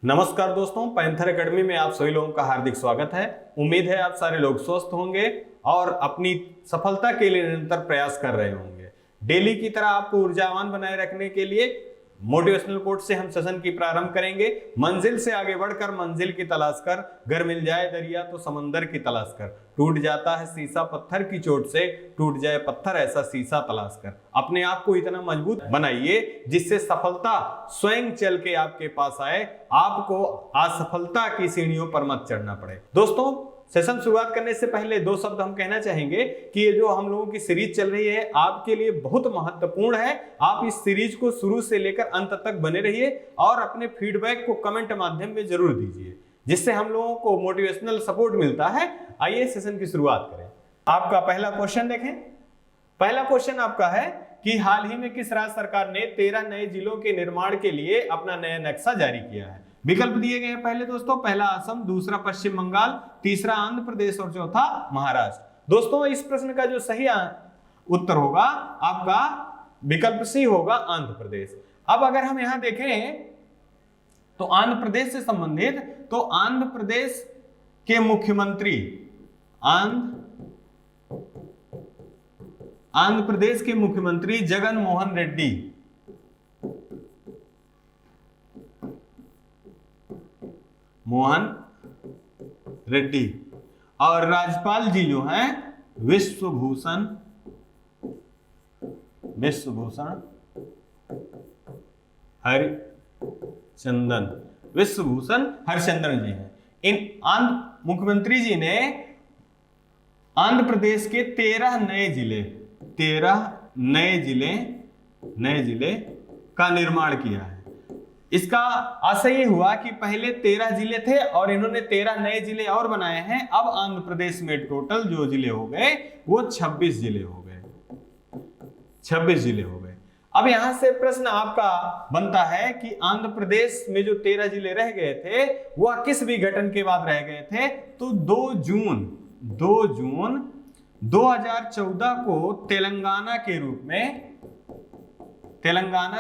नमस्कार दोस्तों, panther academy में आप सभी लोगों का हार्दिक स्वागत है। उम्मीद है आप सारे लोग स्वस्थ होंगे और अपनी सफलता के लिए निरंतर प्रयास कर रहे होंगे। डेली की तरह आपको ऊर्जावान बनाए रखने के लिए मोटिवेशनल कोट से हम सेशन की प्रारंभ करेंगे। मंजिल से आगे बढ़कर मंजिल की तलाश कर, घर मिल जाए दरिया तो समंदर की तलाश कर, टूट जाता है शीशा पत्थर की चोट से, टूट जाए पत्थर ऐसा शीशा तलाश कर। अपने आप को इतना मजबूत बनाइए जिससे सफलता स्वयं चल के आपके पास आए, आपको असफलता की सीढ़ियों पर मत चढ़ना पड़े। दोस्तों, सेशन शुरुआत करने से पहले दो शब्द हम कहना चाहेंगे कि ये जो हम लोगों की सीरीज चल रही है आपके लिए बहुत महत्वपूर्ण है। आप इस सीरीज को शुरू से लेकर अंत तक बने रहिए और अपने फीडबैक को कमेंट माध्यम में जरूर दीजिए, जिससे हम लोगों को मोटिवेशनल सपोर्ट मिलता है। आइए सेशन की शुरुआत करें। आपका पहला क्वेश्चन देखें। पहला क्वेश्चन आपका है कि हाल ही में किस राज्य सरकार ने 13 नए जिलों के निर्माण के लिए अपना नया नक्शा जारी किया है। विकल्प दिए गए हैं पहले दोस्तों, पहला असम, दूसरा पश्चिम बंगाल, तीसरा आंध्र प्रदेश और चौथा महाराष्ट्र। दोस्तों, इस प्रश्न का जो सही उत्तर होगा आपका विकल्प सी होगा, आंध्र प्रदेश। अब अगर हम यहां देखें तो आंध्र प्रदेश से संबंधित, तो आंध्र प्रदेश के मुख्यमंत्री आंध्र प्रदेश के मुख्यमंत्री जगन मोहन रेड्डी और राज्यपाल जी जो हैं विश्वभूषण हरिचंदन जी हैं। इन मुख्यमंत्री जी ने आंध्र प्रदेश के 13 नए जिले का निर्माण किया है। इसका आशय ये हुआ कि पहले 13 जिले थे और इन्होंने 13 नए जिले और बनाए हैं। अब आंध्र प्रदेश में टोटल जो जिले हो गए वो 26 जिले हो गए। अब यहां से प्रश्न आपका बनता है कि आंध्र प्रदेश में जो 13 जिले रह गए थे वह किस विघटन के बाद रह गए थे। तो 2 जून 2014 को तेलंगाना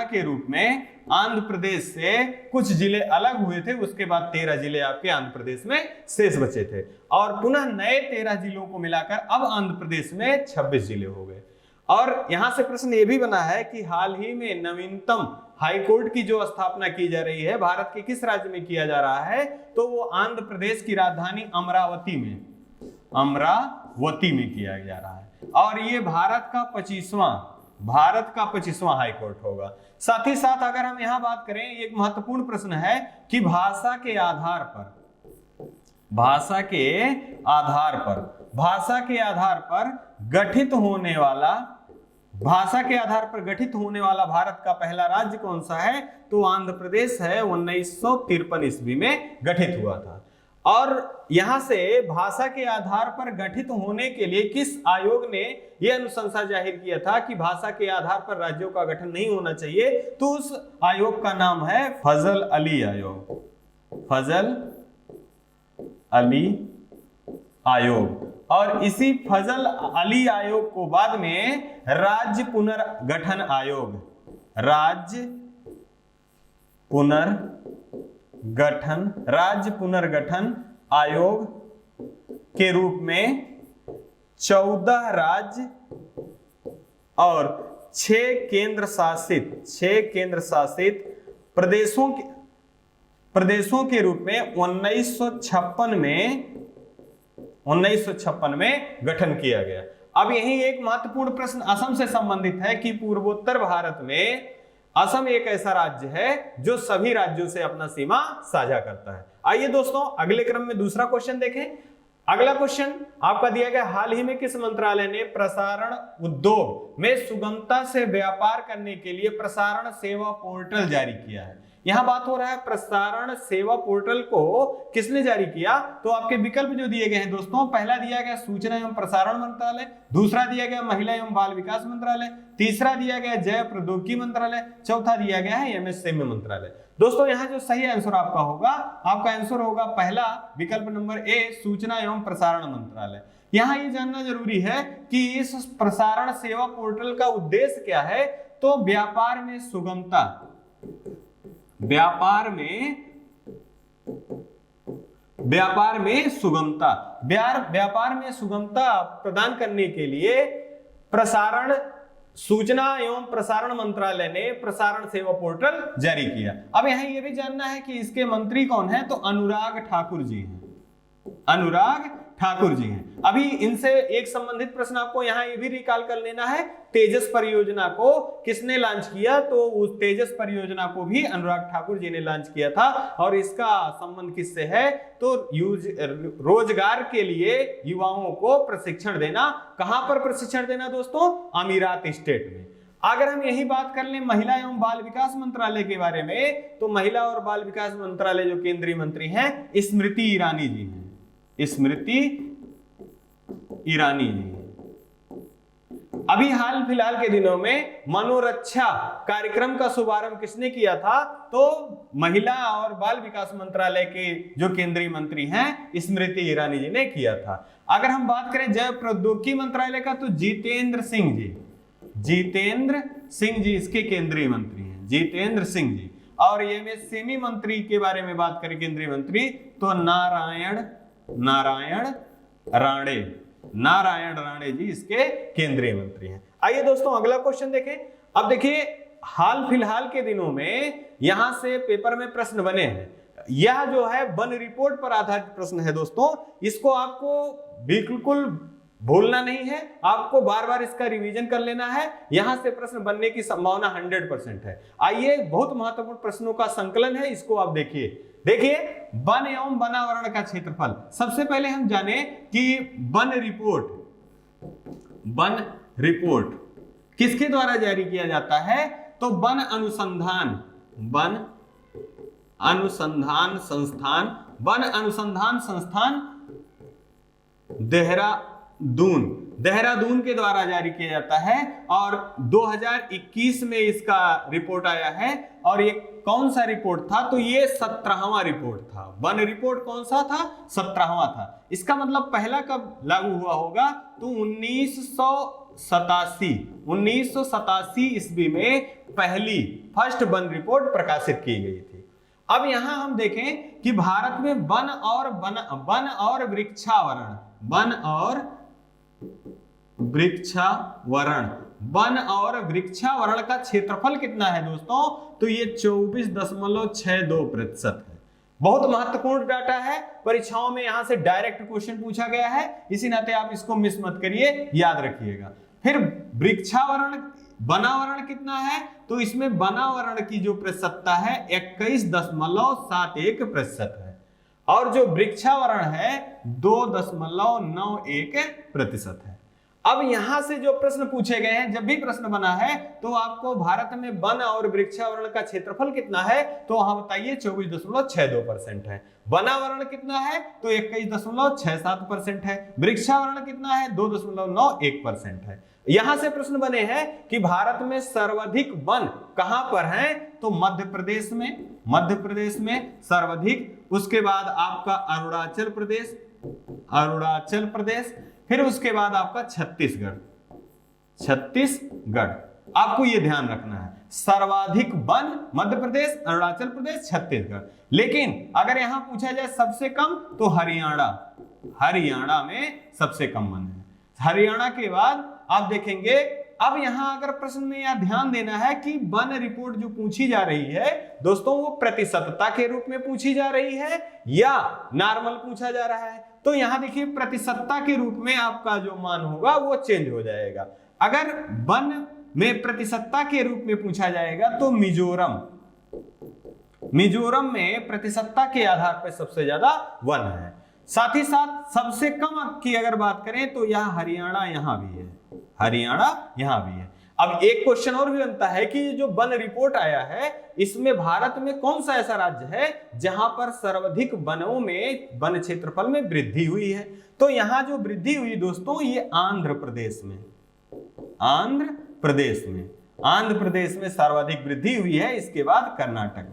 के रूप में आंध्र प्रदेश से कुछ जिले अलग हुए थे। उसके बाद 13 जिले आपके आंध्र प्रदेश में शेष बचे थे और पुनः नए 13 जिलों को मिलाकर अब आंध्र प्रदेश में 26 जिले हो गए। और यहां से प्रश्न यह भी बना है कि हाल ही में नवीनतम हाईकोर्ट की जो स्थापना की जा रही है भारत के किस राज्य में किया जा रहा है। तो वो आंध्र प्रदेश की राजधानी अमरावती में किया जा रहा है और ये भारत का 25वां हाईकोर्ट होगा। साथ ही साथ अगर हम यहां बात करें, एक महत्वपूर्ण प्रश्न है कि भाषा के आधार पर गठित होने वाला भारत का पहला राज्य कौन सा है। तो आंध्र प्रदेश है, 1953 ईस्वी में गठित हुआ था। और यहां से भाषा के आधार पर गठित होने के लिए किस आयोग ने यह अनुशंसा जाहिर किया था कि भाषा के आधार पर राज्यों का गठन नहीं होना चाहिए। तो उस आयोग का नाम है फजल अली आयोग। और इसी फजल अली आयोग को बाद में राज्य पुनर्गठन आयोग के रूप में 14 राज्य और 6 केंद्र शासित प्रदेशों के रूप में 1956 में गठन किया गया। अब यही एक महत्वपूर्ण प्रश्न असम से संबंधित है कि पूर्वोत्तर भारत में असम एक ऐसा राज्य है जो सभी राज्यों से अपना सीमा साझा करता है। आइए दोस्तों, अगले क्रम में दूसरा क्वेश्चन देखें। अगला क्वेश्चन आपका दिया गया, हाल ही में किस मंत्रालय ने प्रसारण उद्योग में सुगमता से व्यापार करने के लिए प्रसारण सेवा पोर्टल जारी किया है। यहां बात हो रहा है प्रसारण सेवा पोर्टल को किसने जारी किया। तो आपके विकल्प जो दिए गए हैं दोस्तों, पहला दिया गया सूचना एवं प्रसारण मंत्रालय, दूसरा दिया गया महिला एवं बाल विकास मंत्रालय, तीसरा दिया गया जैव प्रौद्योगिकी मंत्रालय, चौथा दिया गया है एमएसएमई मंत्रालय। दोस्तों, यहां जो सही आंसर आपका होगा पहला विकल्प नंबर ए, सूचना एवं प्रसारण मंत्रालय। यहां ये जानना जरूरी है कि इस प्रसारण सेवा पोर्टल का उद्देश्य क्या है। तो व्यापार में व्यापार में सुगमता, व्यापार में सुगमता प्रदान करने के लिए प्रसारण, सूचना एवं प्रसारण मंत्रालय ने प्रसारण सेवा पोर्टल जारी किया। अब यहाँ ये भी जानना है कि इसके मंत्री कौन है, तो अनुराग ठाकुर जी हैं, अनुराग ठाकुर जी हैं। अभी इनसे एक संबंधित प्रश्न आपको यहाँ ये भी रिकॉल कर लेना है, तेजस परियोजना को किसने लॉन्च किया, तो उस तेजस परियोजना को भी अनुराग ठाकुर जी ने लॉन्च किया था। और इसका संबंध किससे है, तो रोजगार के लिए युवाओं को प्रशिक्षण देना। कहां पर प्रशिक्षण देना दोस्तों, अमीरात स्टेट में। अगर हम यही बात कर लें महिला एवं बाल विकास मंत्रालय के बारे में, तो महिला और बाल विकास मंत्रालय जो केंद्रीय मंत्री हैं स्मृति ईरानी जी हैं, स्मृति ईरानी जी। अभी हाल फिलहाल के दिनों में मनोरक्षा कार्यक्रम का शुभारंभ किसने किया था, तो महिला और बाल विकास मंत्रालय के जो केंद्रीय मंत्री हैं स्मृति ईरानी जी ने किया था। अगर हम बात करें जैव प्रौद्योगिकी मंत्रालय का, तो जितेंद्र सिंह जी, जितेंद्र सिंह जी इसके केंद्रीय मंत्री हैं, जितेंद्र सिंह जी। और एमएसएमई मंत्री के बारे में बात करें केंद्रीय मंत्री, तो नारायण राणे जी इसके केंद्रीय मंत्री हैं। आइए दोस्तों अगला क्वेश्चन देखें। अब देखिए हाल फिलहाल के दिनों में यहां से पेपर में प्रश्न बने हैं। यह जो है वन रिपोर्ट पर आधारित प्रश्न है दोस्तों, इसको आपको बिल्कुल भूलना नहीं है, आपको बार बार इसका रिवीजन कर लेना है। यहां से प्रश्न बनने की संभावना 100% है। आइए बहुत महत्वपूर्ण प्रश्नों का संकलन है, इसको आप देखिए वन एवं वनावरण का क्षेत्रफल। सबसे पहले हम जाने कि वन रिपोर्ट किसके द्वारा जारी किया जाता है, तो वन अनुसंधान संस्थान देहरादून के द्वारा जारी किया जाता है। और 2021 में इसका रिपोर्ट आया है। और ये कौन सा रिपोर्ट था, तो ये 17वां रिपोर्ट था। वन रिपोर्ट कौन सा था, 17वां था। इसका मतलब पहला कब लागू हुआ होगा, तो 1987 ईस्वी में फर्स्ट वन रिपोर्ट प्रकाशित की गई थी। अब यहां हम देखें कि भारत में वन और वृक्षावरण का क्षेत्रफल कितना है दोस्तों, तो ये 24.62% है। बहुत महत्वपूर्ण डाटा है, परीक्षाओं में यहां से डायरेक्ट क्वेश्चन पूछा गया है, इसी नाते आप इसको मिस मत करिए, याद रखिएगा। फिर वनावरण कितना है, तो इसमें वनावरण की जो प्रतिशतता है 21.71% है। और जो वृक्षावरण है 2.91% है। अब यहां से जो प्रश्न पूछे गए हैं, जब भी प्रश्न बना है तो आपको भारत में वन और वृक्षावरण का क्षेत्रफल कितना है, तो वहां बताइए 24.62% है। वनावरण कितना है, तो 21.67% है। वृक्षावरण कितना है, 2.91% है। यहां से प्रश्न बने हैं कि भारत में सर्वाधिक वन कहां पर हैं, तो मध्य प्रदेश में सर्वाधिक। उसके बाद आपका अरुणाचल प्रदेश, फिर उसके बाद आपका छत्तीसगढ़। आपको यह ध्यान रखना है, सर्वाधिक वन मध्य प्रदेश, अरुणाचल प्रदेश, छत्तीसगढ़। लेकिन अगर यहां पूछा जाए सबसे कम, तो हरियाणा में सबसे कम वन है। हरियाणा के बाद आप देखेंगे, अब यहां अगर प्रश्न में यह ध्यान देना है कि वन रिपोर्ट जो पूछी जा रही है दोस्तों, वो प्रतिशतता के रूप में पूछी जा रही है या नॉर्मल पूछा जा रहा है। तो यहां देखिए प्रतिशतता के रूप में आपका जो मान होगा वो चेंज हो जाएगा। अगर वन में प्रतिशतता के रूप में पूछा जाएगा तो मिजोरम में प्रतिशतता के आधार पर सबसे ज्यादा वन है। साथ ही साथ सबसे कम की अगर बात करें तो यह हरियाणा यहां भी है। अब एक क्वेश्चन और भी बनता है कि जो वन रिपोर्ट आया है, इसमें भारत में कौन सा ऐसा राज्य है जहां पर सर्वाधिक वनों में वन क्षेत्रफल में वृद्धि हुई है। तो यहां जो वृद्धि हुई दोस्तों, ये आंध्र प्रदेश में सर्वाधिक वृद्धि हुई है। इसके बाद कर्नाटक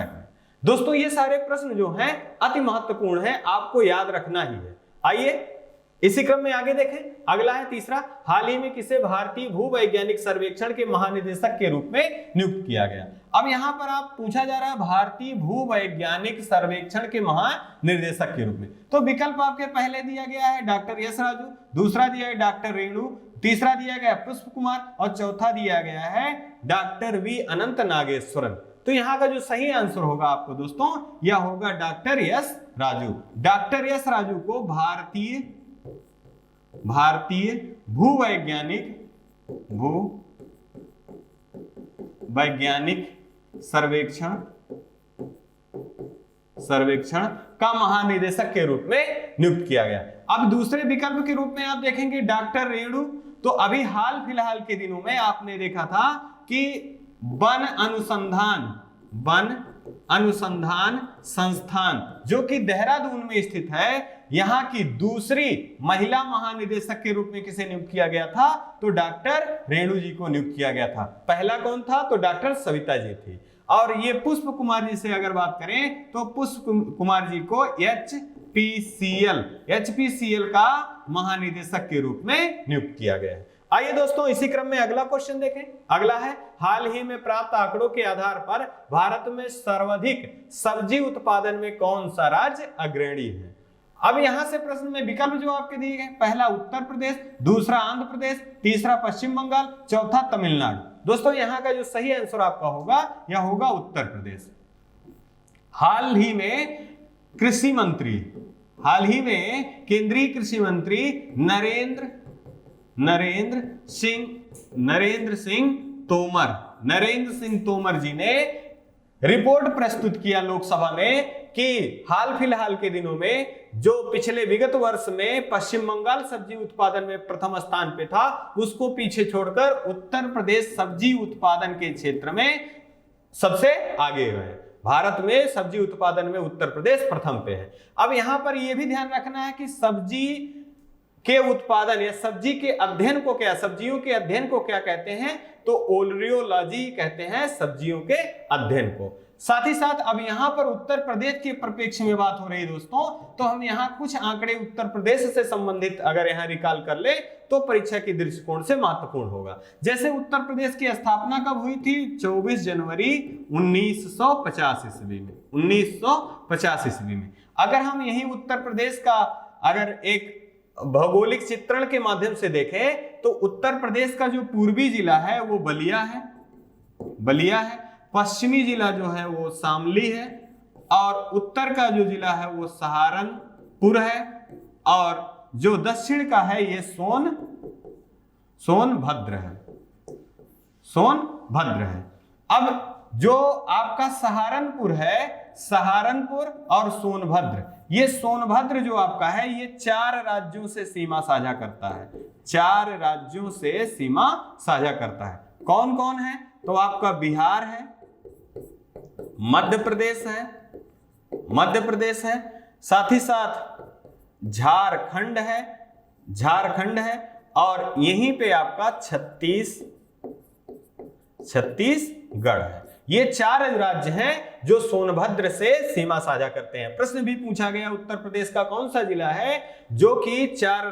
में। दोस्तों ये सारे प्रश्न जो हैं अति महत्वपूर्ण हैं, आपको याद रखना ही है। आइए इसी क्रम में आगे देखें, अगला है तीसरा, हाल ही में किसे भारतीय भूवैज्ञानिक सर्वेक्षण के महानिदेशक के रूप में नियुक्त किया गया। अब यहां पर आप पूछा जा रहा है भारतीय भूवैज्ञानिक सर्वेक्षण के महानिदेशक के रूप में, तो विकल्प आपके पहले दिया गया है डॉक्टर यश राजू, दूसरा दिया है डॉक्टर रेणु, तीसरा दिया गया पुष्प कुमार और चौथा दिया गया है डॉक्टर वी अनंत नागेश्वरन। तो यहाँ का जो सही आंसर होगा आपको दोस्तों यह होगा डॉक्टर यश राजू। डॉक्टर यश राजू को भारतीय भूवैज्ञानिक सर्वेक्षण का महानिदेशक के रूप में नियुक्त किया गया। अब दूसरे विकल्प के रूप में आप देखेंगे डॉक्टर रेणु, तो अभी हाल फिलहाल के दिनों में आपने देखा था कि वन अनुसंधान संस्थान जो कि देहरादून में स्थित है, यहां की दूसरी महिला महानिदेशक के रूप में किसे नियुक्त किया गया था, तो डॉक्टर रेणु जी को नियुक्त किया गया था। पहला कौन था, तो डॉक्टर सविता जी थी। और ये पुष्प कुमार जी से अगर बात करें तो पुष्प कुमार जी को एचपीसीएल का महानिदेशक के रूप में नियुक्त किया गया है। आइए दोस्तों इसी क्रम में अगला क्वेश्चन देखें। अगला है, हाल ही में प्राप्त आंकड़ों के आधार पर भारत में सर्वाधिक सब्जी उत्पादन में कौन सा राज्य अग्रणी है। अब यहां से प्रश्न में विकल्प जो आपके दिए गए, पहला उत्तर प्रदेश, दूसरा आंध्र प्रदेश, तीसरा पश्चिम बंगाल, चौथा तमिलनाडु। दोस्तों यहां का जो सही आंसर आपका होगा यह होगा उत्तर प्रदेश। हाल ही में केंद्रीय कृषि मंत्री नरेंद्र सिंह तोमर जी ने रिपोर्ट प्रस्तुत किया लोकसभा में कि हाल फिलहाल के दिनों में जो पिछले विगत वर्ष में पश्चिम बंगाल सब्जी उत्पादन में प्रथम स्थान पे था, उसको पीछे छोड़कर उत्तर प्रदेश सब्जी उत्पादन के क्षेत्र में सबसे आगे है। भारत में सब्जी उत्पादन में उत्तर प्रदेश प्रथम पे है। अब यहां पर यह भी ध्यान रखना है कि सब्जी के उत्पादन या सब्जियों के अध्ययन को क्या कहते हैं, तो ओलरियोलॉजी कहते हैं सब्जियों के अध्ययन को। साथ ही साथ अब यहां पर उत्तर प्रदेश के परिप्रेक्ष्य में बात हो रही है दोस्तों, तो हम यहां कुछ आंकड़े उत्तर प्रदेश से संबंधित अगर यहां रिकॉल कर ले तो परीक्षा के दृष्टिकोण से महत्वपूर्ण होगा। जैसे उत्तर प्रदेश की स्थापना कब हुई थी, 24 जनवरी 1950 ईस्वी में। अगर हम यही उत्तर प्रदेश का अगर एक भौगोलिक चित्रण के माध्यम से देखें तो उत्तर प्रदेश का जो पूर्वी जिला है वो बलिया है, पश्चिमी जिला जो है वो शामली है, और उत्तर का जो जिला है वो सहारनपुर है, और जो दक्षिण का है ये सोनभद्र है। अब जो आपका सहारनपुर और सोनभद्र, ये सोनभद्र जो आपका है ये 4 राज्यों से सीमा साझा करता है। कौन कौन है, तो आपका बिहार है, मध्य प्रदेश है, साथ ही साथ झारखंड है, और यहीं पे आपका छत्तीसगढ़ है। ये 4 राज्य हैं जो सोनभद्र से सीमा साझा करते हैं। प्रश्न भी पूछा गया उत्तर प्रदेश का कौन सा जिला है जो कि 4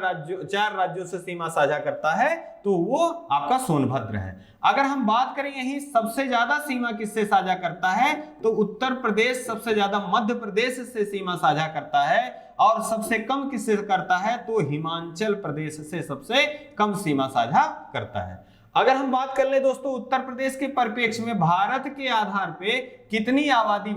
राज्यों से सीमा साझा करता है, तो वो आपका सोनभद्र है। अगर हम बात करें यही सबसे ज्यादा सीमा किससे साझा करता है, तो उत्तर प्रदेश सबसे ज्यादा मध्य प्रदेश से सीमा साझा करता है, और सबसे कम किससे करता है, तो हिमाचल प्रदेश से सबसे कम सीमा साझा करता है। अगर हम बात कर ले दोस्तों उत्तर प्रदेश के परिप्रेक्ष्य में भारत के आधार पे कितनी आबादी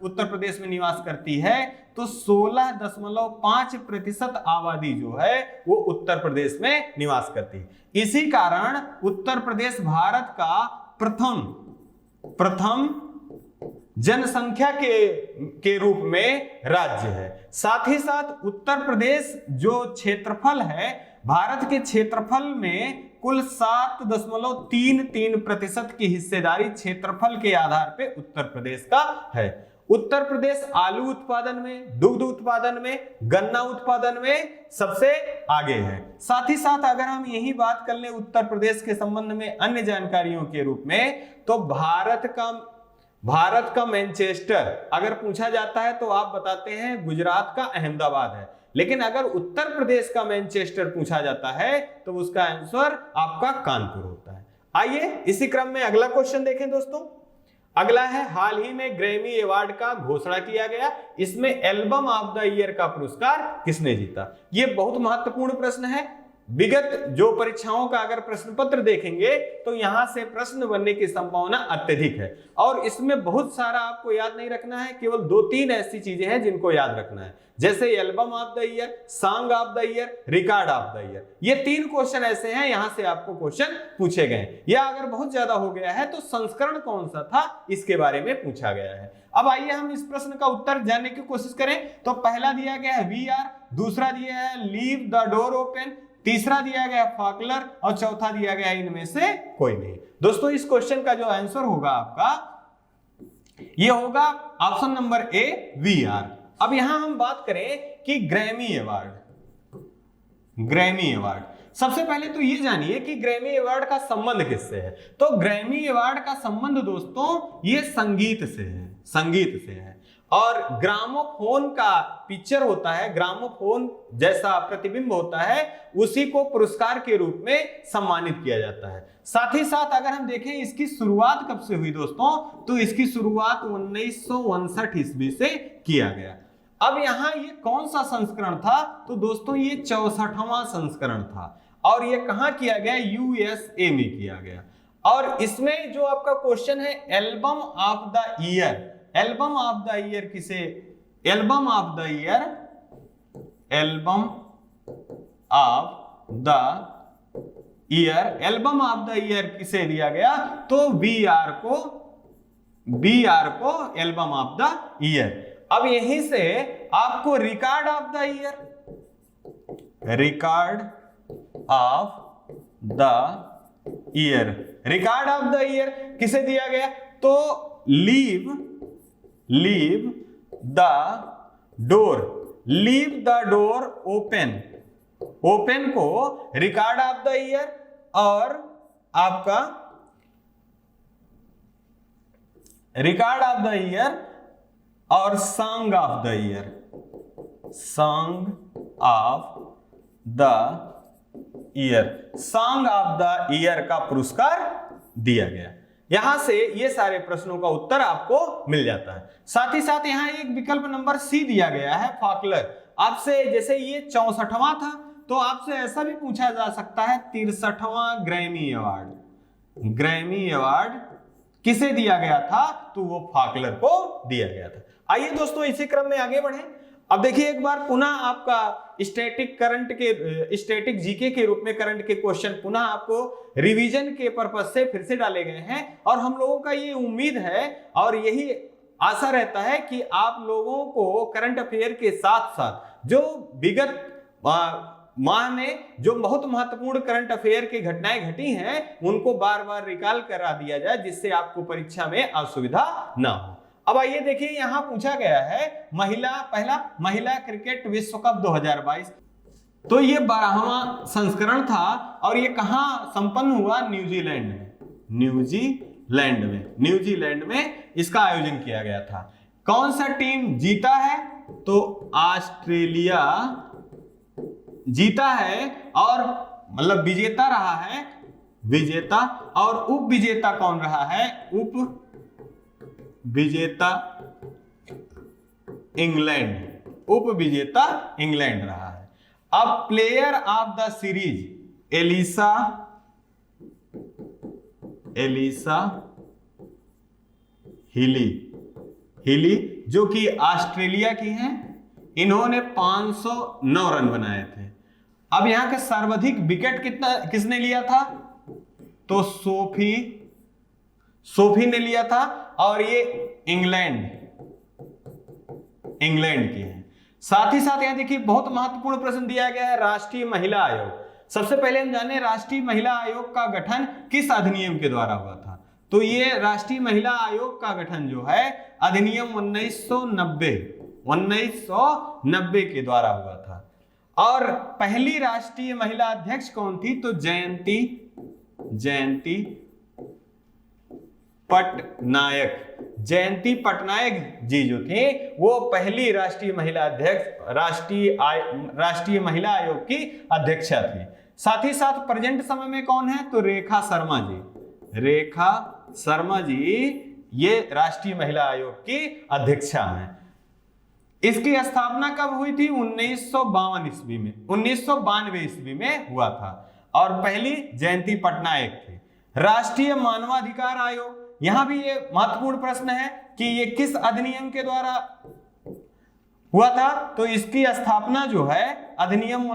उत्तर प्रदेश में निवास करती है, तो 16.5% आबादी जो है वो उत्तर प्रदेश में निवास करती है। इसी कारण उत्तर प्रदेश भारत का प्रथम जनसंख्या के रूप में राज्य है। साथ ही साथ उत्तर प्रदेश जो क्षेत्रफल है, भारत के क्षेत्रफल में कुल 7.33% की हिस्सेदारी क्षेत्रफल के आधार पे उत्तर प्रदेश का है। उत्तर प्रदेश आलू उत्पादन में, दुग्ध उत्पादन में, गन्ना उत्पादन में सबसे आगे है। साथ ही साथ अगर हम यही बात कर ले उत्तर प्रदेश के संबंध में अन्य जानकारियों के रूप में, तो भारत का मैनचेस्टर अगर पूछा जाता है तो आप बताते हैं गुजरात का अहमदाबाद है, लेकिन अगर उत्तर प्रदेश का मैनचेस्टर पूछा जाता है तो उसका आंसर आपका कानपुर होता है। आइए इसी क्रम में अगला क्वेश्चन देखें दोस्तों। अगला है, हाल ही में ग्रैमी अवार्ड का घोषणा किया गया, इसमें एल्बम ऑफ द ईयर का पुरस्कार किसने जीता? ये बहुत महत्वपूर्ण प्रश्न है। विगत जो परीक्षाओं का अगर प्रश्न पत्र देखेंगे तो यहां से प्रश्न बनने की संभावना अत्यधिक है, और इसमें बहुत सारा आपको याद नहीं रखना है, केवल 2-3 ऐसी चीजें हैं जिनको याद रखना है, जैसे album of the year, song of the year, record of the year. ये 3 क्वेश्चन ऐसे हैं यहां से आपको क्वेश्चन पूछे गए, या अगर बहुत ज्यादा हो गया है तो संस्करण कौन सा था इसके बारे में पूछा गया है। अब आइए हम इस प्रश्न का उत्तर जानने की कोशिश करें। तो पहला दिया गया है वी आर, दूसरा दिया है लीव द डोर ओपन, तीसरा दिया गया फाकलर, और चौथा दिया गया इनमें से कोई नहीं। दोस्तों इस क्वेश्चन का जो आंसर होगा आपका, ये होगा option number A V R. अब यहां हम बात करें कि ग्रैमी अवार्ड, ग्रैमी अवार्ड, सबसे पहले तो ये जानिए कि ग्रैमी अवार्ड का संबंध किससे है। तो ग्रैमी अवार्ड का संबंध दोस्तों ये संगीत से है, संगीत से है। और ग्रामोफोन का पिक्चर होता है, ग्रामोफोन जैसा प्रतिबिंब होता है, उसी को पुरस्कार के रूप में सम्मानित किया जाता है। साथ ही साथ अगर हम देखें इसकी शुरुआत कब से हुई दोस्तों, तो इसकी शुरुआत 1959 ईस्वी से किया गया। अब यहां ये कौन सा संस्करण था, तो दोस्तों ये 64वां संस्करण था, और ये कहां किया गया, यूएसए में किया गया। और इसमें जो आपका क्वेश्चन है album of the year, album of the year किसे, album of the year, album of the year, album of the year किसे दिया गया, तो वी आर को एल्बम ऑफ द ईयर। अब यहीं से आपको record of the year, record of the year, record of the year किसे दिया गया, तो leave the door, leave the door open, open को रिकॉर्ड ऑफ द ईयर, और आपका रिकॉर्ड ऑफ द ईयर और song of the year, song of the year, song of the year का पुरस्कार दिया गया। यहां से ये सारे प्रश्नों का उत्तर आपको मिल जाता है। साथ ही साथ यहां एक विकल्प नंबर सी दिया गया है फाकलर। आपसे जैसे ये 64वां था, तो आपसे ऐसा भी पूछा जा सकता है 63वां ग्रैमी अवार्ड, ग्रैमी अवार्ड किसे दिया गया था, तो वो फाकलर को दिया गया था। आइए दोस्तों इसी क्रम में आगे बढ़ें। अब देखिए एक बार पुनः आपका स्टैटिक करंट के, स्टैटिक जीके के रूप में करंट के क्वेश्चन पुनः आपको रिवीजन के पर्पस से फिर से डाले गए हैं, और हम लोगों का ये उम्मीद है और यही आशा रहता है कि आप लोगों को करंट अफेयर के साथ साथ जो विगत माह में जो बहुत महत्वपूर्ण करंट अफेयर की घटनाएं घटी हैं उनको बार बार रिकॉल करा दिया जाए, जिससे आपको परीक्षा में असुविधा ना हो। अब आइए देखिए यहां पूछा गया है पहला महिला क्रिकेट विश्व कप 2022। तो ये 12वां संस्करण था, और ये कहां संपन्न हुआ, न्यूजीलैंड में, न्यूजीलैंड में इसका आयोजन किया गया था। कौन सा टीम जीता है, तो ऑस्ट्रेलिया जीता है, और मतलब विजेता रहा है, विजेता, और उप विजेता कौन रहा है, उप विजेता इंग्लैंड, उप विजेता इंग्लैंड रहा है। अब player of the series Alyssa Healy जो कि ऑस्ट्रेलिया की हैं, इन्होंने 509 रन बनाए थे। अब यहां के सर्वाधिक विकेट किसने लिया था, तो सोफी ने लिया था, और ये इंग्लैंड की है। साथ ही साथ यहां देखिए बहुत महत्वपूर्ण प्रश्न दिया गया है, राष्ट्रीय महिला आयोग। सबसे पहले हम जाने राष्ट्रीय महिला आयोग का गठन किस अधिनियम के द्वारा हुआ था, तो ये राष्ट्रीय महिला आयोग का गठन जो है अधिनियम 1990 के द्वारा हुआ था। और पहली राष्ट्रीय महिला अध्यक्ष कौन थी, तो जयंती पटनायक, जयंती पटनायक जी जो थी वो पहली राष्ट्रीय महिला अध्यक्ष, राष्ट्रीय महिला आयोग की अध्यक्षा थी। साथ ही साथ प्रेजेंट समय में कौन है, तो रेखा शर्मा जी, रेखा शर्मा जी ये राष्ट्रीय महिला आयोग की अध्यक्षा हैं। इसकी स्थापना कब हुई थी, 1952 ईस्वी में, 1992 ईस्वी में हुआ था और पहली जयंती पटनायक थी। राष्ट्रीय मानवाधिकार आयोग, यहां भी ये महत्वपूर्ण प्रश्न है कि ये किस अधिनियम के द्वारा हुआ था, तो इसकी स्थापना जो है अधिनियम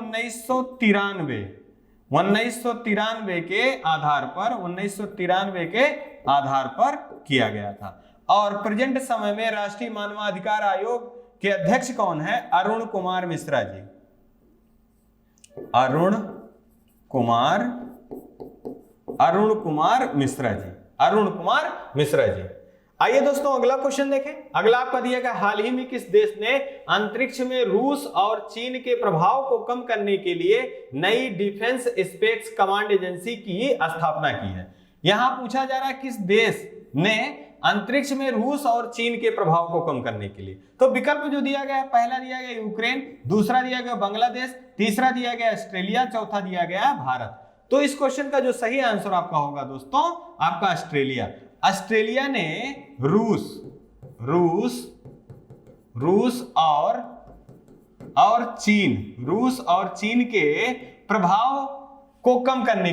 1993 के आधार पर, 1993 के आधार पर किया गया था। और प्रेजेंट समय में राष्ट्रीय मानवाधिकार आयोग के अध्यक्ष कौन है, अरुण कुमार मिश्रा जी, अरुण कुमार मिश्रा जी। आइए दोस्तों अगला क्वेश्चन देखें। अगला आपका दिया गया, हाल ही में किस देश ने अंतरिक्ष में रूस और चीन के प्रभाव को कम करने के लिए नई डिफेंस स्पेस कमांड एजेंसी की स्थापना की है। यहां पूछा जा रहा है किस देश ने अंतरिक्ष में रूस और चीन के प्रभाव को कम करने के लिए, तो विकल्प जो दिया गया है, पहला दिया गया यूक्रेन, दूसरा दिया गया बांग्लादेश, तीसरा दिया गया ऑस्ट्रेलिया, चौथा दिया गया भारत। तो इस क्वेश्चन का जो सही आंसर आपका होगा दोस्तों, आपका ऑस्ट्रेलिया। ऑस्ट्रेलिया ने रूस और चीन के प्रभाव को कम करने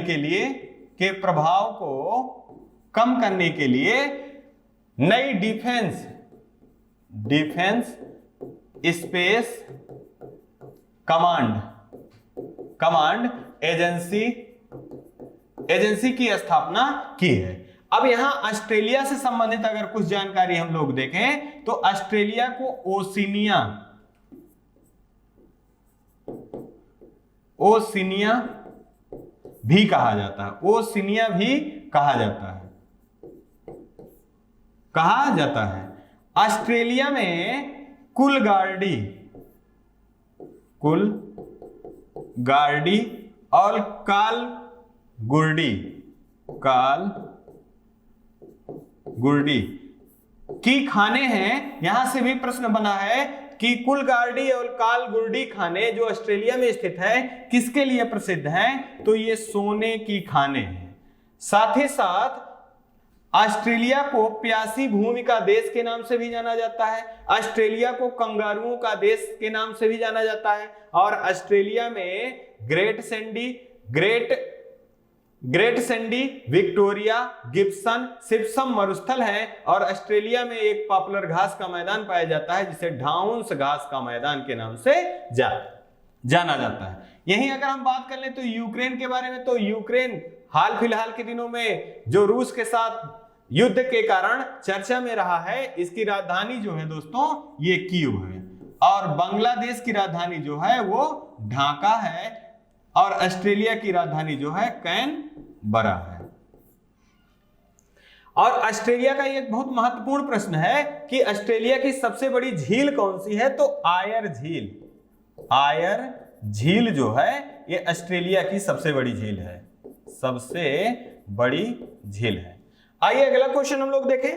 के लिए नई डिफेंस स्पेस कमांड एजेंसी की स्थापना की है। अब यहां ऑस्ट्रेलिया से संबंधित अगर कुछ जानकारी हम लोग देखें तो ऑस्ट्रेलिया को ओशिनिया भी कहा जाता है। ऑस्ट्रेलिया में कुल गार्डी और काल गुर्डी की खाने हैं। यहां से भी प्रश्न बना है कि कुल गार्डी और काल गुर्डी खाने जो ऑस्ट्रेलिया में स्थित है किसके लिए प्रसिद्ध हैं, तो ये सोने की खाने हैं। साथ ही साथ ऑस्ट्रेलिया को प्यासी भूमि का देश के नाम से भी जाना जाता है, ऑस्ट्रेलिया को कंगारुओं का देश के नाम से भी जाना जाता है, और ऑस्ट्रेलिया में ग्रेट सैंडी, विक्टोरिया, गिब्सन, सिप्सम मरुस्थल है, और ऑस्ट्रेलिया में एक पॉपुलर घास का मैदान पाया जाता है जिसे डाउन्स घास का मैदान के नाम से जाना जाता है। यहीं अगर हम बात कर लें तो यूक्रेन के बारे में, तो यूक्रेन हाल फिलहाल के दिनों में जो रूस के साथ युद्ध के कारण चर्चा में रहा है, इसकी राजधानी जो है दोस्तों ये कीव है, और बांग्लादेश की राजधानी जो है वो ढाका है, और ऑस्ट्रेलिया की राजधानी जो है कैनबरा है। और ऑस्ट्रेलिया का एक बहुत महत्वपूर्ण प्रश्न है कि ऑस्ट्रेलिया की सबसे बड़ी झील कौन सी है, तो आयर झील जो है ये ऑस्ट्रेलिया की सबसे बड़ी झील है, आइए अगला क्वेश्चन हम लोग देखें।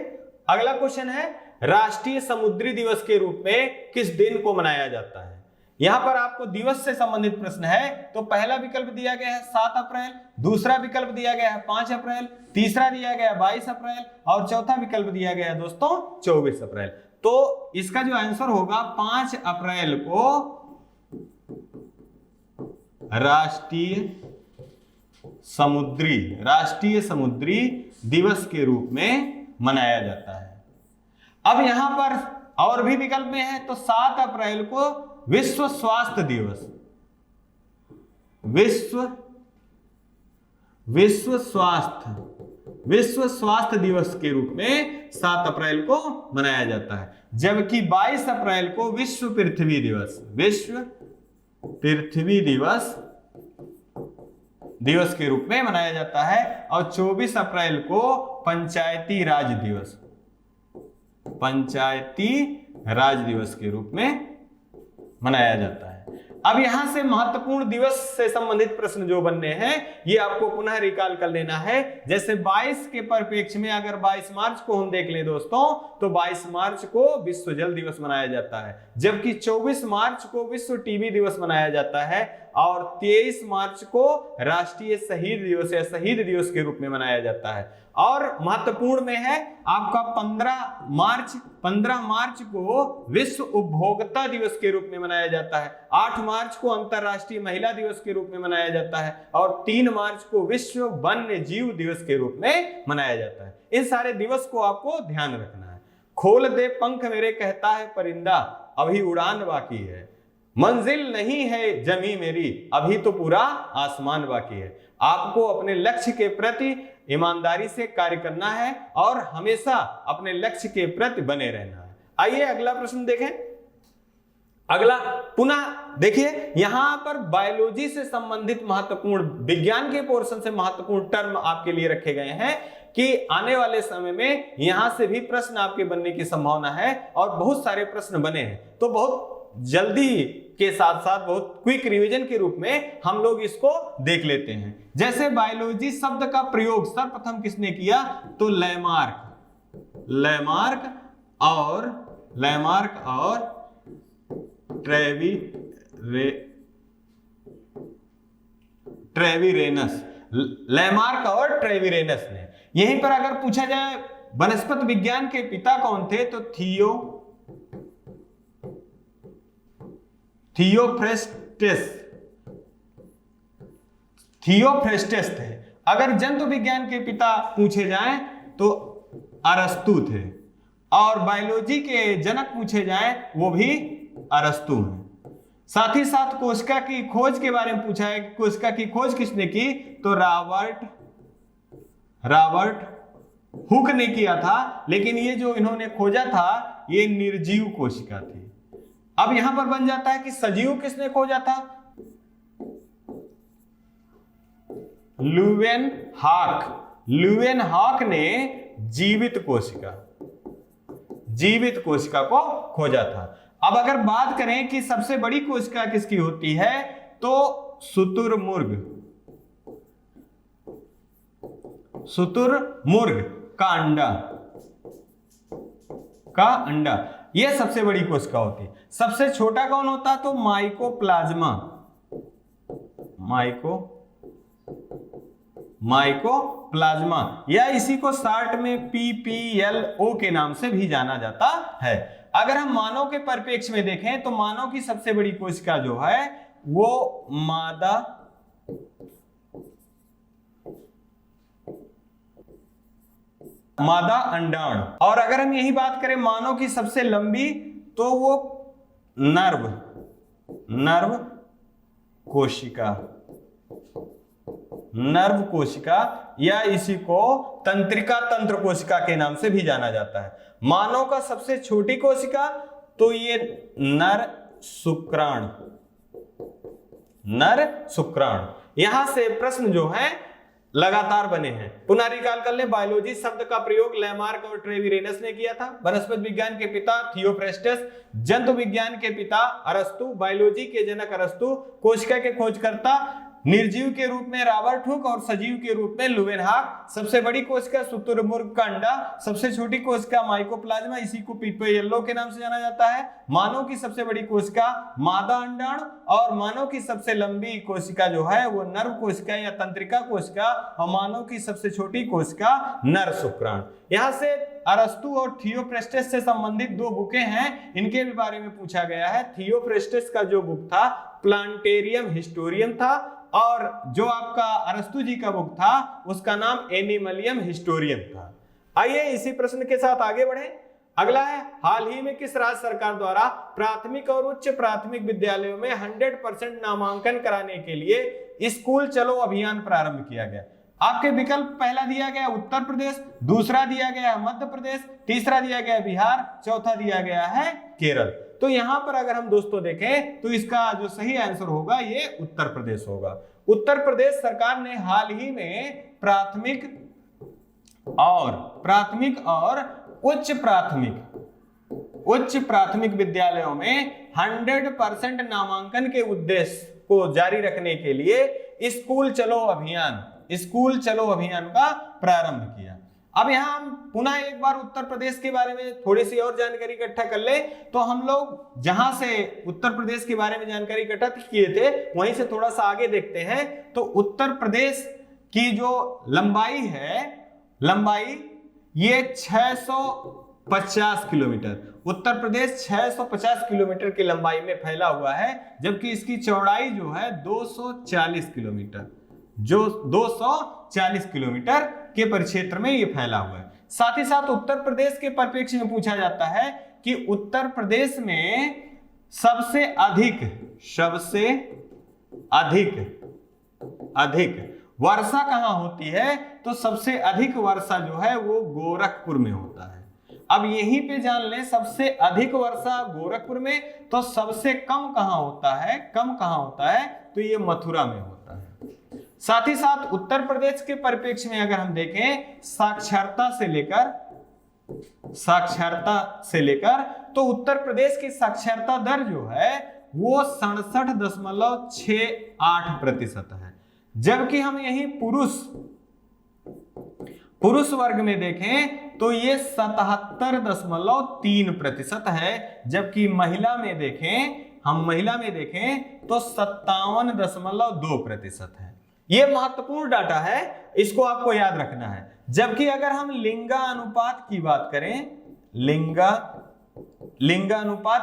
अगला क्वेश्चन है, राष्ट्रीय समुद्री दिवस के रूप में किस दिन को मनाया जाता है। यहां पर आपको दिवस से संबंधित प्रश्न है, तो पहला विकल्प दिया गया है 7 अप्रैल, दूसरा विकल्प दिया गया है 5 अप्रैल, तीसरा दिया गया है 22 अप्रैल, और चौथा विकल्प दिया गया है दोस्तों 24 अप्रैल। तो इसका जो आंसर होगा 5 अप्रैल को राष्ट्रीय समुद्री दिवस के रूप में मनाया जाता है। अब यहां पर और भी विकल्प में है, तो 7 अप्रैल को विश्व स्वास्थ्य दिवस के रूप में 7 अप्रैल को मनाया जाता है, जबकि 22 अप्रैल को विश्व पृथ्वी दिवस के रूप में मनाया जाता है, और 24 अप्रैल को पंचायती राज दिवस के रूप में मनाया जाता है। अब यहां से महत्वपूर्ण दिवस से संबंधित प्रश्न जो बनने हैं ये आपको पुनः रिकॉल कर लेना है। जैसे 22 के परिप्रेक्ष्य में अगर 22 मार्च को हम देख लें दोस्तों, तो 22 मार्च को विश्व जल दिवस मनाया जाता है, जबकि 24 मार्च को विश्व टीबी दिवस मनाया जाता है और 23 मार्च को राष्ट्रीय शहीद दिवस या शहीद दिवस के रूप में मनाया जाता है। और महत्वपूर्ण में है आपका 15 मार्च को विश्व उपभोक्ता दिवस के रूप में मनाया जाता है, 8 मार्च को अंतरराष्ट्रीय महिला दिवस के रूप में मनाया जाता है और 3 मार्च को विश्व वन्य जीव दिवस के रूप में मनाया जाता है। इन सारे दिवस को आपको ध्यान रखना है। खोल दे पंख मेरे कहता है परिंदा, अभी उड़ान बाकी है, मंजिल नहीं है जमी मेरी, अभी तो पूरा आसमान बाकी है। आपको अपने लक्ष्य के प्रति ईमानदारी से कार्य करना है और हमेशा अपने लक्ष्य के प्रति बने रहना है। आइए अगला प्रश्न देखें। अगला पुनः देखिए, यहां पर बायोलॉजी से संबंधित महत्वपूर्ण, विज्ञान के पोर्शन से महत्वपूर्ण टर्म आपके लिए रखे गए हैं कि आने वाले समय में यहां से भी प्रश्न आपके बनने की संभावना है और बहुत सारे प्रश्न बने हैं। तो बहुत जल्दी के साथ साथ बहुत क्विक रिवीजन के रूप में हम लोग इसको देख लेते हैं। जैसे बायोलॉजी शब्द का प्रयोग सर्वप्रथम किसने किया, तो लैमार्क और ट्रेविरेनस ने। यहीं पर अगर पूछा जाए वनस्पति विज्ञान के पिता कौन थे, तो थियोफ्रेस्टस थे। अगर जंतु विज्ञान के पिता पूछे जाएं तो अरस्तु थे और बायोलॉजी के जनक पूछे जाएं वो भी अरस्तु हैं। साथ ही साथ कोशिका की खोज के बारे में पूछा है कि कोशिका की खोज किसने की, तो रॉबर्ट हुक ने किया था, लेकिन ये जो इन्होंने खोजा था ये निर्जीव कोशिका थी। अब यहां पर बन जाता है कि सजीव किसने खोजा था, ल्यूवेनहॉक ने जीवित कोशिका को खोजा था। अब अगर बात करें कि सबसे बड़ी कोशिका किसकी होती है, तो शुतुरमुर्ग का अंडा यह सबसे बड़ी कोशिका होती है। सबसे छोटा कौन होता, तो माइकोप्लाज्मा या इसी को शॉर्ट में PPLO के नाम से भी जाना जाता है। अगर हम मानव के परिप्रेक्ष्य में देखें तो मानव की सबसे बड़ी कोशिका जो है वो मादा अंडाणु, और अगर हम यही बात करें मानव की सबसे लंबी, तो वो नर्व कोशिका या इसी को तंत्रिका तंत्र कोशिका के नाम से भी जाना जाता है। मानव का सबसे छोटी कोशिका, तो ये नर शुक्राणु। यहां से प्रश्न जो है लगातार बने हैं। पुनः रिकॉल कर ले, बायोलॉजी शब्द का प्रयोग लैमार्क और ट्रेविरेनस ने किया था। वनस्पति विज्ञान के पिता थियोफ्रेस्टस, जंतु विज्ञान के पिता अरस्तु, बायोलॉजी के जनक अरस्तु, कोशिका के खोजकर्ता निर्जीव के रूप में रॉबर्ट हुक और सजीव के रूप में ल्यूवेनहॉक। सबसे बड़ी कोशिका शुतुरमुर्ग का अंडा, सबसे छोटी कोशिका माइकोप्लाज्मा, इसी को PPLO के नाम से जाना जाता है। मानव की सबसे बड़ी कोशिका मादा अंडाणु और मानव की सबसे लंबी कोशिका जो है वो नर्व कोशिका या तंत्रिका कोशिका और मानव की सबसे छोटी कोशिका नर शुक्राणु। यहां से अरस्तु और थियोफ्रेस्टस से संबंधित 2 बुकें हैं, इनके भी बारे में पूछा गया है। थियोफ्रेस्टस का जो बुक था प्लांटेरियम हिस्टोरियम था और जो आपका अरस्तु जी का बुक था उसका नाम एनिमलियम हिस्टोरियम था। आइए इसी प्रश्न के साथ आगे बढ़े। अगला है, हाल ही में किस राज्य सरकार द्वारा प्राथमिक और उच्च प्राथमिक विद्यालयों में 100% नामांकन कराने के लिए स्कूल चलो अभियान प्रारंभ किया गया। आपके विकल्प पहला दिया गया उत्तर प्रदेश, दूसरा दिया गया मध्य प्रदेश, तीसरा दिया गया बिहार, चौथा दिया गया है केरल। तो यहां पर अगर हम दोस्तों देखें तो इसका जो सही आंसर होगा ये उत्तर प्रदेश होगा। उत्तर प्रदेश सरकार ने हाल ही में प्राथमिक और उच्च प्राथमिक उच्च प्राथमिक विद्यालयों में 100% नामांकन के उद्देश्य को जारी रखने के लिए स्कूल चलो अभियान का प्रारंभ किया। अब यहाँ हम पुनः एक बार उत्तर प्रदेश के बारे में थोड़ी सी और जानकारी इकट्ठा कर ले, तो हम लोग जहां से उत्तर प्रदेश के बारे में जानकारी इकट्ठा किए थे वहीं से थोड़ा सा आगे देखते हैं। तो उत्तर प्रदेश की जो लंबाई ये 650 किलोमीटर, उत्तर प्रदेश 650 किलोमीटर की लंबाई में फैला हुआ है, जबकि इसकी चौड़ाई जो है 240 किलोमीटर, जो 240 किलोमीटर के परिक्षेत्र में ये फैला हुआ है। साथ ही साथ उत्तर प्रदेश के परिप्रेक्ष्य में पूछा जाता है कि उत्तर प्रदेश में सबसे अधिक वर्षा कहां होती है, तो सबसे अधिक वर्षा जो है वो गोरखपुर में होता है। अब यहीं पे जान लें, सबसे अधिक वर्षा गोरखपुर में, तो सबसे कम कहां होता है, तो ये मथुरा में होता है। साथ ही साथ उत्तर प्रदेश के परिप्रेक्ष्य में अगर हम देखें साक्षरता से लेकर तो उत्तर प्रदेश की साक्षरता दर जो है वो 67.68% है, जबकि हम यही पुरुष वर्ग में देखें तो ये 77.3% है, जबकि महिला में देखें तो 57.2% है। ये महत्वपूर्ण डाटा है, इसको आपको याद रखना है। जबकि अगर हम लिंगानुपात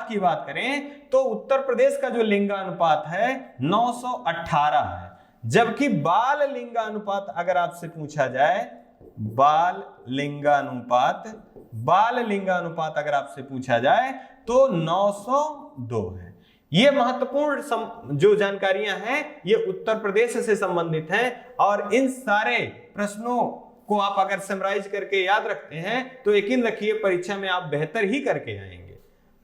की बात करें तो उत्तर प्रदेश का जो लिंगानुपात है 918 है, जबकि बाल लिंगानुपात अगर आपसे पूछा जाए, बाल लिंगानुपात अगर आपसे पूछा जाए तो 902 है। ये महत्वपूर्ण जो जानकारियां हैं ये उत्तर प्रदेश से संबंधित हैं, और इन सारे प्रश्नों को आप अगर समराइज करके याद रखते हैं तो यकीन रखिए परीक्षा में आप बेहतर ही करके आएंगे।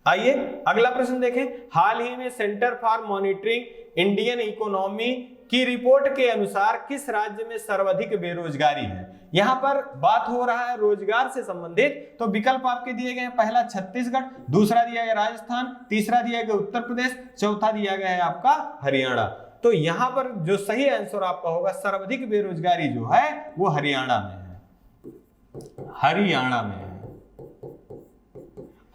आइए अगला प्रश्न देखें। हाल ही में centre for monitoring Indian economy की रिपोर्ट के अनुसार किस राज्य में सर्वाधिक बेरोजगारी है? यहां पर बात हो रहा है रोजगार से संबंधित, तो विकल्प आपके दिए गए हैं, पहला छत्तीसगढ़, दूसरा दिया गया राजस्थान, तीसरा दिया गया उत्तर प्रदेश, चौथा दिया गया है आपका हरियाणा। तो यहां पर जो सही आंसर आपका होगा सर्वाधिक बेरोजगारी जो है वो हरियाणा में है,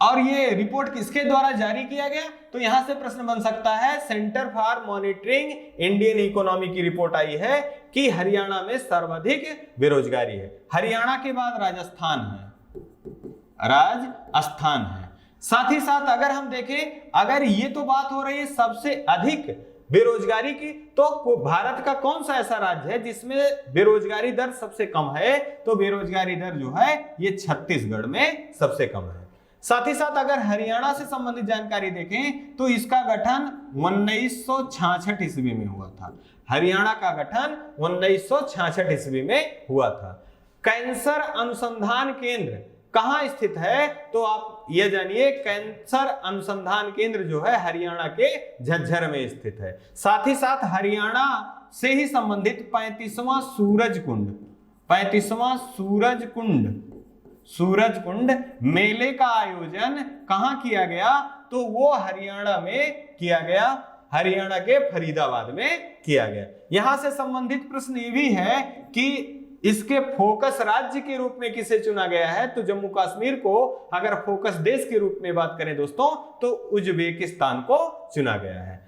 और ये रिपोर्ट किसके द्वारा जारी किया गया? तो यहां से प्रश्न बन सकता है, centre for monitoring Indian economy की रिपोर्ट आई है कि हरियाणा में सर्वाधिक बेरोजगारी है। हरियाणा के बाद राजस्थान है। साथ ही साथ अगर हम देखें, अगर ये तो बात हो रही है सबसे अधिक बेरोजगारी की, तो भारत का कौन सा ऐसा राज्य है जिसमें बेरोजगारी दर सबसे कम है? तो बेरोजगारी दर जो है ये छत्तीसगढ़ में सबसे कम है। साथ ही साथ अगर हरियाणा से संबंधित जानकारी देखें तो इसका गठन 1966 ईस्वी में हुआ था। हरियाणा का गठन 1966 ईस्वी में हुआ था। कैंसर अनुसंधान केंद्र कहां स्थित है? तो आप यह जानिए, कैंसर अनुसंधान केंद्र जो है हरियाणा के झज्जर में स्थित है। साथ ही साथ हरियाणा से ही संबंधित 35वां सूरजकुंड मेले का आयोजन कहां किया गया? तो वो हरियाणा में किया गया, हरियाणा के फरीदाबाद में किया गया। यहां से संबंधित प्रश्न ये भी है कि इसके फोकस राज्य के रूप में किसे चुना गया है? तो जम्मू कश्मीर को अगर फोकस देश के रूप में बात करें दोस्तों तो उज्बेकिस्तान को चुना गया है।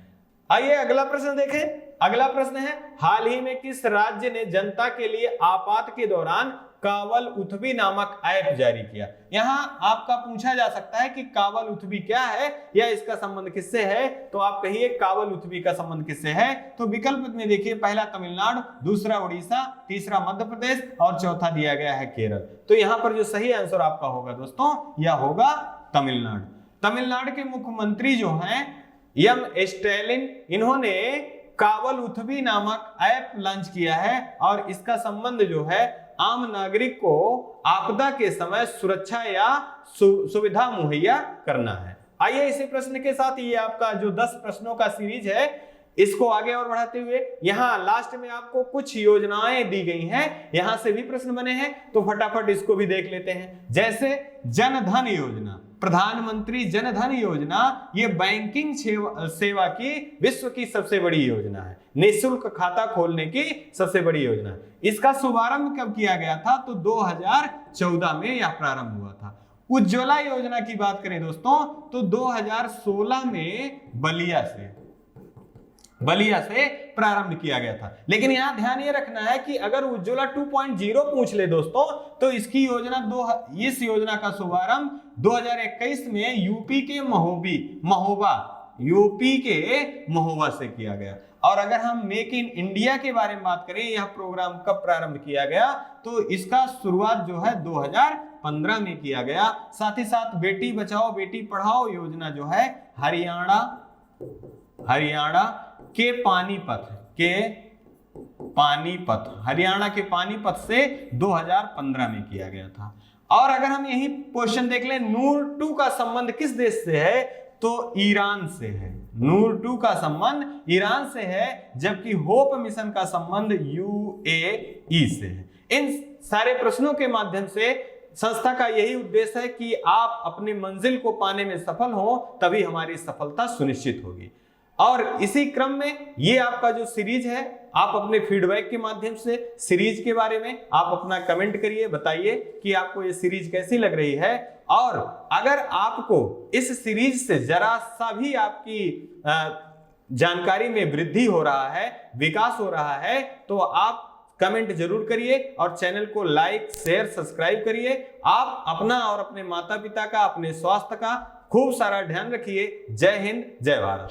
आइए अगला प्रश्न देखें। अगला प्रश्न है, हाल ही में किस राज्य ने जनता के लिए आपात के दौरान कावल उथबी नामक ऐप जारी किया? यहां आपका पूछा जा सकता है कि कावल उथबी क्या है या इसका संबंध किससे है? तो आप कहिए कावल उथबी का संबंध किससे है? तो विकल्प में देखिए, पहला तमिलनाडु, दूसरा उड़ीसा, तीसरा मध्य प्रदेश और चौथा दिया गया है केरल। तो यहां पर जो सही आंसर आपका होगा दोस्तों यह होगा तमिलनाडु। तमिलनाडु के मुख्यमंत्री जो हैं एम स्टैलिन, इन्होंने कावल उथबी नामक ऐप लॉन्च किया है, और इसका संबंध जो है आम नागरिक को आपदा के समय सुरक्षा या सुविधा मुहैया करना है। आइए इसी प्रश्न के साथ ये आपका जो 10 प्रश्नों का सीरीज है इसको आगे और बढ़ाते हुए यहां लास्ट में आपको कुछ योजनाएं दी गई हैं, यहां से भी प्रश्न बने हैं, तो फटाफट इसको भी देख लेते हैं। जैसे जन धन योजना, प्रधानमंत्री जन धन योजना ये बैंकिंग सेवा की विश्व की सबसे बड़ी योजना है, निःशुल्क खाता खोलने की सबसे बड़ी योजना है। इसका शुभारंभ कब किया गया था? तो 2014 में यह प्रारंभ हुआ था। उज्ज्वला योजना की बात करें दोस्तों तो 2016 में बलिया से प्रारंभ किया गया था। लेकिन यहां ध्यान ये रखना है कि अगर उज्ज्वला 2.0 पूछ ले दोस्तों तो इसकी इस योजना का शुभारंभ 2021 में यूपी के महोबा से किया गया। और अगर हम मेक इन इंडिया के बारे में बात करें, यह प्रोग्राम कब प्रारंभ किया गया? तो इसका शुरुआत जो है 2015 में किया गया। साथ ही साथ बेटी बचाओ बेटी पढ़ाओ योजना जो है हरियाणा के पानीपत से 2015 में किया गया था। और अगर हम यही क्वेश्चन देख लें, नूर 2 का संबंध किस देश से है? तो ईरान से है। नूर 2 का संबंध ईरान से है, जबकि होप मिशन का संबंध यूएई से है। इन सारे प्रश्नों के माध्यम से संस्था का यही उद्देश्य है कि आप अपनी मंजिल को पाने में सफल हो, तभी हमारी सफलता सुनिश्चित होगी। और इसी क्रम में ये आपका जो सीरीज है, आप अपने फीडबैक के माध्यम से सीरीज के बारे में आप अपना कमेंट करिए, बताइए कि आपको ये सीरीज कैसी लग रही है। और अगर आपको इस सीरीज से जरा सा भी आपकी जानकारी में वृद्धि हो रहा है, विकास हो रहा है, तो आप कमेंट जरूर करिए और चैनल को लाइक शेयर सब्सक्राइब करिए। आप अपना और अपने माता पिता का, अपने स्वास्थ्य का खूब सारा ध्यान रखिए। जय हिंद, जय भारत।